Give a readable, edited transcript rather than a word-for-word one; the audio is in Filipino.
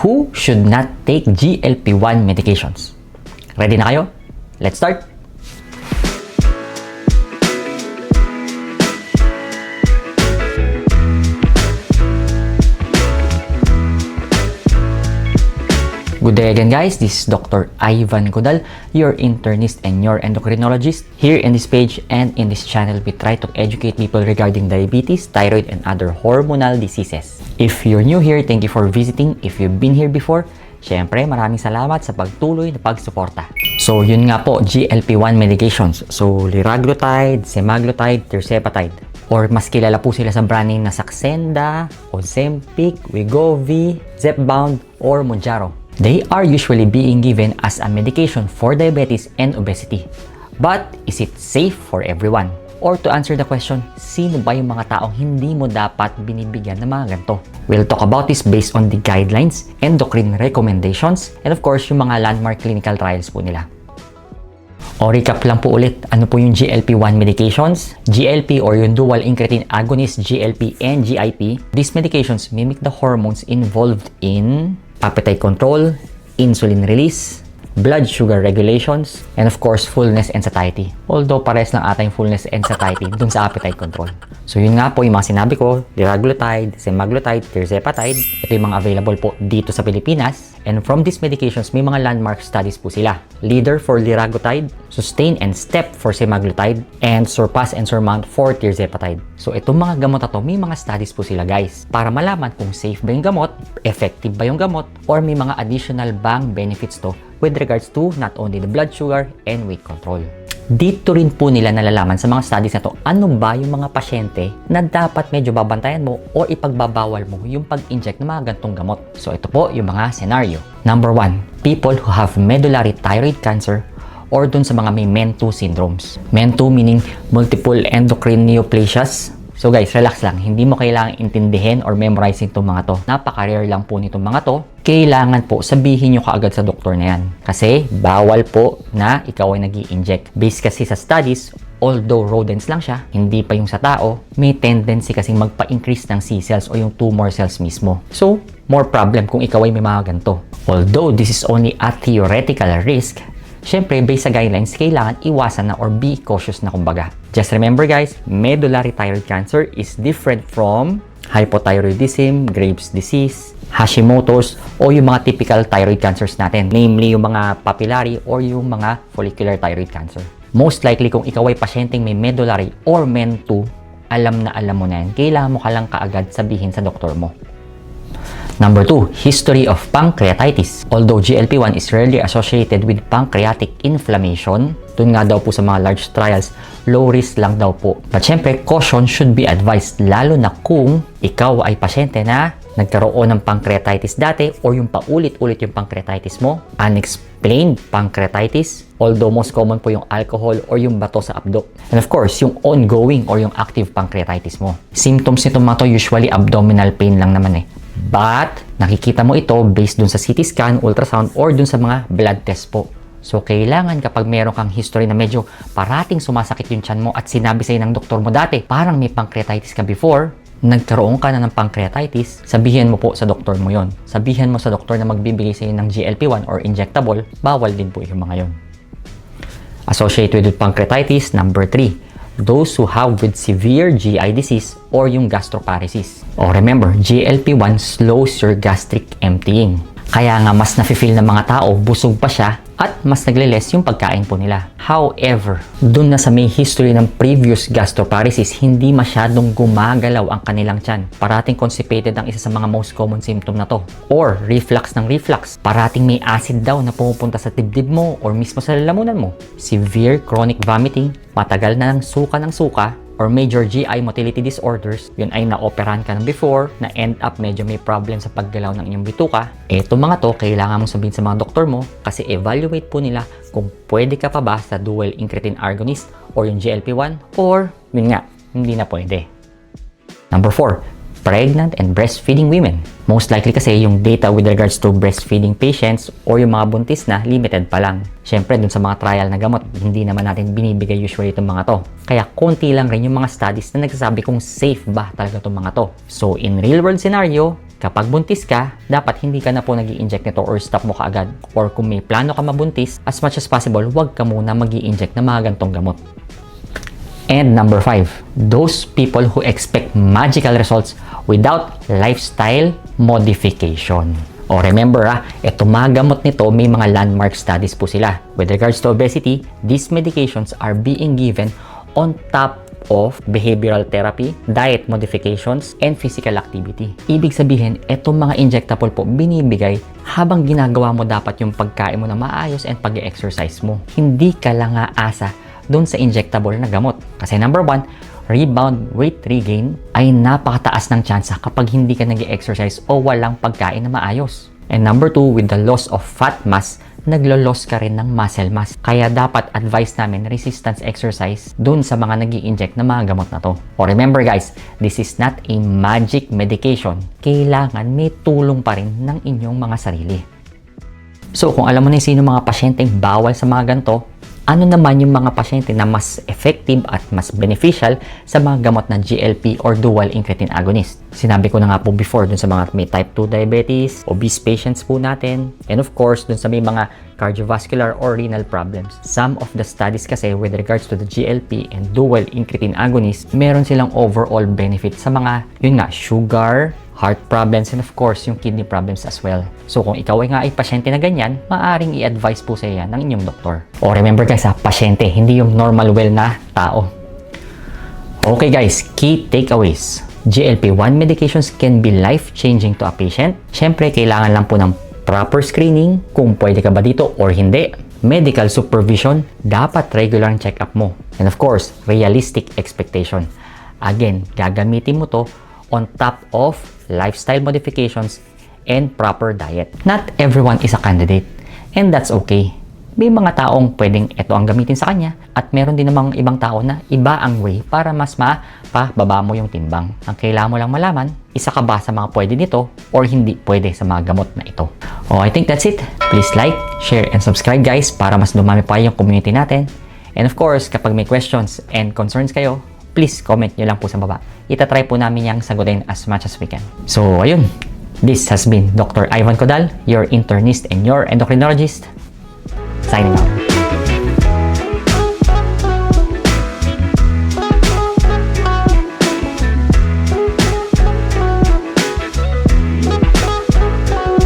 Who should not take GLP-1 medications? Ready na kayo? Let's start! Good day again guys, this is Dr. Ivan Godal, your internist and your endocrinologist. Here in this page and in this channel, we try to educate people regarding diabetes, thyroid, and other hormonal diseases. If you're new here, thank you for visiting. If you've been here before, syempre maraming salamat sa pagtuloy na pagsuporta. So yun nga po, GLP-1 medications. So liraglutide, semaglutide, tirzepatide. Or mas kilala po sila sa brand name na Saxenda, Ozempic, Wegovy, Zepbound, or Mounjaro. They are usually being given as a medication for diabetes and obesity. But is it safe for everyone? Or to answer the question, sino ba yung mga taong hindi mo dapat binibigyan ng mga ganito? We'll talk about this based on the guidelines, endocrine recommendations, and of course yung mga landmark clinical trials po nila. O recap lang po ulit, ano po yung GLP-1 medications? GLP or yung dual incretin agonist GLP and GIP. These medications mimic the hormones involved in appetite control, insulin release, blood sugar regulations, and of course, fullness and satiety. Although pares lang ata yung fullness and satiety dun sa appetite control. So yun nga po yung mga sinabi ko, liraglutide, semaglutide, tirzepatide. Ito yung mga available po dito sa Pilipinas. And from these medications, may mga landmark studies po sila. Leader for liraglutide, sustain and step for semaglutide, and surpass and surmount for tirzepatide. So itong mga gamot na to, may mga studies po sila guys. Para malaman kung safe ba yung gamot, effective ba yung gamot, or may mga additional bang benefits to with regards to not only the blood sugar and weight control. Dito rin po nila nalalaman sa mga studies na to, ano ba yung mga pasyente na dapat medyo babantayan mo o ipagbabawal mo yung pag-inject ng mga gantong gamot. So ito po yung mga scenario. Number 1, people who have medullary thyroid cancer or dun sa mga may MEN2 syndromes. MEN2 meaning multiple endocrine neoplasias. So guys, relax lang. Hindi mo kailangang intindihin or memorizing itong mga to. Napaka-rare lang po nitong mga to. Kailangan po sabihin nyo kaagad sa doktor na yan. Kasi bawal po na ikaw ay nag-i-inject. Based kasi sa studies, although rodents lang siya, hindi pa yung sa tao, may tendency kasing magpa-increase ng C cells o yung tumor cells mismo. So, more problem kung ikaw ay may mga ganito. Although this is only a theoretical risk, syempre, based sa guidelines, kailangan iwasan na or be cautious na kumbaga. Just remember guys, medullary thyroid cancer is different from hypothyroidism, Graves' disease, Hashimoto's, o yung mga typical thyroid cancers natin. Namely, yung mga papillary or yung mga follicular thyroid cancer. Most likely, kung ikaw ay pasyenteng may medullary or MEN2, alam mo na yan. Kailangan mo ka lang kaagad sabihin sa doktor mo. Number 2, history of pancreatitis. Although GLP-1 is rarely associated with pancreatic inflammation, dun nga daw po sa mga large trials, low risk lang daw po. But syempre, caution should be advised, lalo na kung ikaw ay pasyente na nagkaroon ng pancreatitis dati or yung paulit-ulit yung pancreatitis mo, unexplained pancreatitis, although most common po yung alcohol or yung bato sa abdo. And of course, yung ongoing or yung active pancreatitis mo. Symptoms nito mga to, usually abdominal pain lang naman eh. But, nakikita mo ito based dun sa CT scan, ultrasound, or dun sa mga blood test po. So, kailangan kapag meron kang history na medyo parating sumasakit yung tiyan mo at sinabi sa'yo ng doktor mo dati, parang may pancreatitis ka before, nagkaroon ka na ng pancreatitis, sabihin mo po sa doktor mo yon. Sabihin mo sa doktor na magbibigay sa'yo ng GLP-1 or injectable, bawal din po yung mga yon. Associated with pancreatitis, number 3. Those who have with severe GI disease or yung gastroparesis. O remember, GLP-1 slows your gastric emptying. Kaya nga mas nafe-feel ng mga tao, busog pa siya at mas nagle-less yung pagkain po nila. However, dun na sa may history ng previous gastroparesis, hindi masyadong gumagalaw ang kanilang tiyan. Parating constipated ang isa sa mga most common symptom na to. Or reflux ng reflux. Parating may acid daw na pumupunta sa dibdib mo or mismo sa lalamunan mo. Severe chronic vomiting, matagal na ng suka, or major GI motility disorders, yun ay na-operahan ka ng before, na end up medyo may problem sa paggalaw ng inyong bituka. Ito mga to, kailangan mong sabihin sa mga doktor mo kasi evaluate po nila kung pwede ka pa ba sa dual incretin agonist or yung GLP-1 or yun nga, hindi na pwede. Number 4, pregnant and breastfeeding women. Most likely kasi yung data with regards to breastfeeding patients or yung mga buntis na limited pa lang. Syempre dun sa mga trial na gamot, hindi naman natin binibigay usually itong mga to. Kaya konti lang rin yung mga studies na nagsasabi kung safe ba talaga itong mga to. So in real world scenario, kapag buntis ka, dapat hindi ka na po nag-i-inject nito or stop mo kaagad. Or kung may plano ka mabuntis, as much as possible, huwag ka muna mag-i-inject ng mga gantong gamot. And number 5, those people who expect magical results without lifestyle modification. O remember eto mga gamot nito, may mga landmark studies po sila. With regards to obesity, these medications are being given on top of behavioral therapy, diet modifications, and physical activity. Ibig sabihin, etong mga injectable po binibigay habang ginagawa mo dapat yung pagkain mo na maayos and pag-exercise mo. Hindi ka lang aasa doon sa injectable na gamot. Kasi number 1, rebound weight regain ay napakataas ng tsansa kapag hindi ka nag-exercise o walang pagkain na maayos. And number 2, with the loss of fat mass, naglo-loss ka rin ng muscle mass. Kaya dapat advice namin resistance exercise dun sa mga nag-i-inject na mga gamot na to. O remember guys, this is not a magic medication. Kailangan may tulong pa rin ng inyong mga sarili. So kung alam mo na sino mga pasyenteng bawal sa mga ganito, ano naman yung mga pasyente na mas effective at mas beneficial sa mga gamot na GLP or dual incretin agonist? Sinabi ko na nga po before dun sa mga may type 2 diabetes, obese patients po natin, and of course dun sa may mga cardiovascular or renal problems. Some of the studies kasi with regards to the GLP and dual incretin agonist, meron silang overall benefit sa mga, yun nga, sugar, heart problems, and of course, yung kidney problems as well. So, kung ikaw ay pasyente na ganyan, maaaring i-advise po sa yan ng inyong doktor. O remember guys, pasyente, hindi yung normal well na tao. Okay guys, key takeaways. GLP-1 medications can be life-changing to a patient. Siyempre, kailangan lang po ng proper screening, kung pwede ka ba dito or hindi. Medical supervision, dapat regular ang check-up mo. And of course, realistic expectation. Again, gagamitin mo to on top of lifestyle modifications and proper diet. Not everyone is a candidate, and that's okay. May mga taong pwedeng ito ang gamitin sa kanya at meron din namang ibang tao na iba ang way para mas mapababa mo yung timbang. Ang kailangan mo lang malaman, isa ka ba sa mga pwede nito or hindi pwede sa mga gamot na ito. Oh, I think that's it. Please like, share, and subscribe guys para mas dumami pa yung community natin. And of course, kapag may questions and concerns kayo, please comment nyo lang po sa baba. Itatry po namin yung sagutin as much as we can. So, ayun. This has been Dr. Ivan Codal, your internist and your endocrinologist. Signing out.